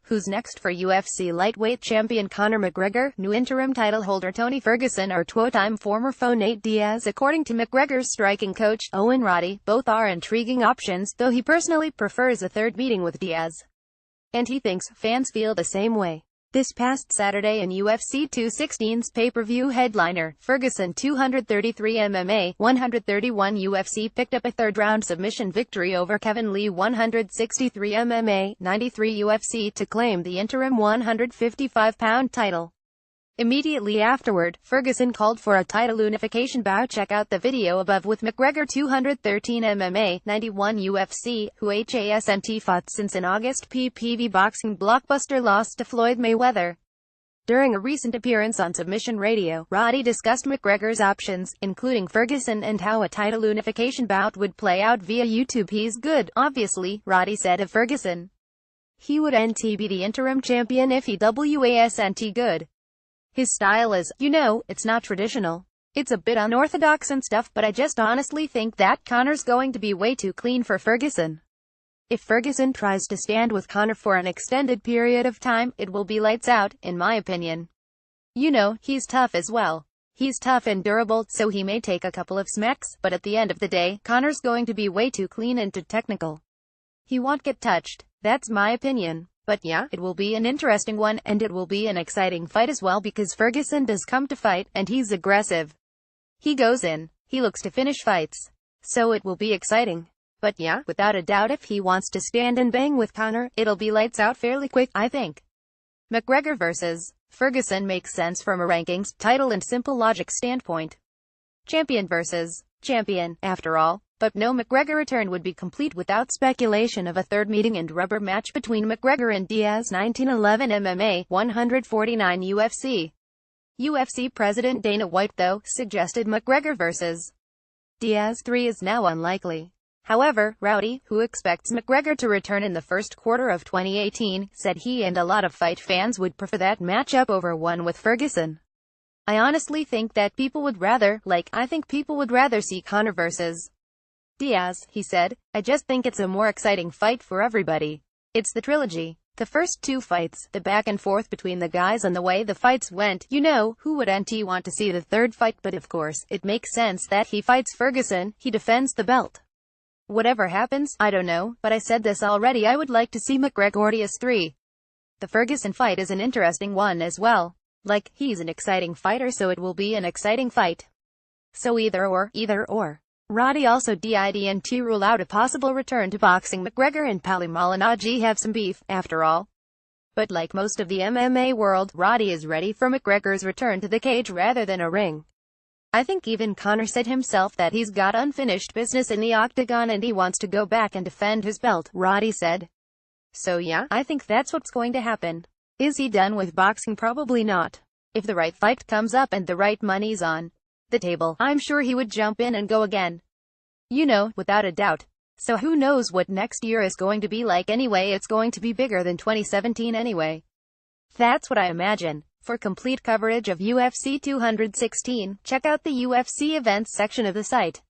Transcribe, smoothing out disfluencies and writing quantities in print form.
Who's next for UFC lightweight champion Conor McGregor, new interim title holder Tony Ferguson, or two-time former foe Nate Diaz? According to McGregor's striking coach, Owen Roddy, both are intriguing options, though he personally prefers a third meeting with Diaz. And he thinks fans feel the same way. This past Saturday in UFC 216's pay-per-view headliner, Ferguson 233 MMA, 131 UFC picked up a third-round submission victory over Kevin Lee 163 MMA, 93 UFC to claim the interim 155-pound title. Immediately afterward, Ferguson called for a title unification bout. Check out the video above with McGregor 213 MMA, 91 UFC, who hasn't fought since an August PPV boxing blockbuster loss to Floyd Mayweather. During a recent appearance on Submission Radio, Roddy discussed McGregor's options, including Ferguson and how a title unification bout would play out via YouTube. He's good, obviously, Roddy said of Ferguson. He would be the interim champion if he wasn't good. His style is, it's not traditional. It's a bit unorthodox and stuff, but I just honestly think that Conor's going to be way too clean for Ferguson. If Ferguson tries to stand with Conor for an extended period of time, it will be lights out, in my opinion. He's tough as well. He's tough and durable, so he may take a couple of smacks, but at the end of the day, Conor's going to be way too clean and too technical. He won't get touched. That's my opinion. But yeah, it will be an interesting one, and it will be an exciting fight as well, because Ferguson does come to fight, and he's aggressive. He goes in. He looks to finish fights. So it will be exciting. But yeah, without a doubt, if he wants to stand and bang with Conor, it'll be lights out fairly quick, I think. McGregor versus Ferguson makes sense from a rankings, title and simple logic standpoint. Champion versus champion, after all. But no McGregor return would be complete without speculation of a third meeting and rubber match between McGregor and Diaz. 1911 MMA, 149 UFC. UFC President Dana White, though, suggested McGregor versus Diaz 3 is now unlikely. However, Roddy, who expects McGregor to return in the first quarter of 2018, said he and a lot of fight fans would prefer that matchup over one with Ferguson. I honestly think that people would rather, I think people would rather see Conor versus Diaz, he said. I just think it's a more exciting fight for everybody. It's the trilogy. The first two fights, the back and forth between the guys and the way the fights went, who wouldn't want to see the third fight? But of course, it makes sense that he fights Ferguson, he defends the belt. Whatever happens, I don't know, but I said this already, I would like to see McGregor Diaz 3. The Ferguson fight is an interesting one as well. He's an exciting fighter, so it will be an exciting fight. So either or. Roddy also didn't rule out a possible return to boxing. McGregor and Paulie Malignaggi have some beef, after all. But like most of the MMA world, Roddy is ready for McGregor's return to the cage rather than a ring. I think even Conor said himself that he's got unfinished business in the octagon and he wants to go back and defend his belt, Roddy said. So yeah, I think that's what's going to happen. Is he done with boxing? Probably not. If the right fight comes up and the right money's on the table, I'm sure he would jump in and go again. Without a doubt. So who knows what next year is going to be like anyway? It's going to be bigger than 2017 anyway. That's what I imagine. For complete coverage of UFC 216, check out the UFC events section of the site.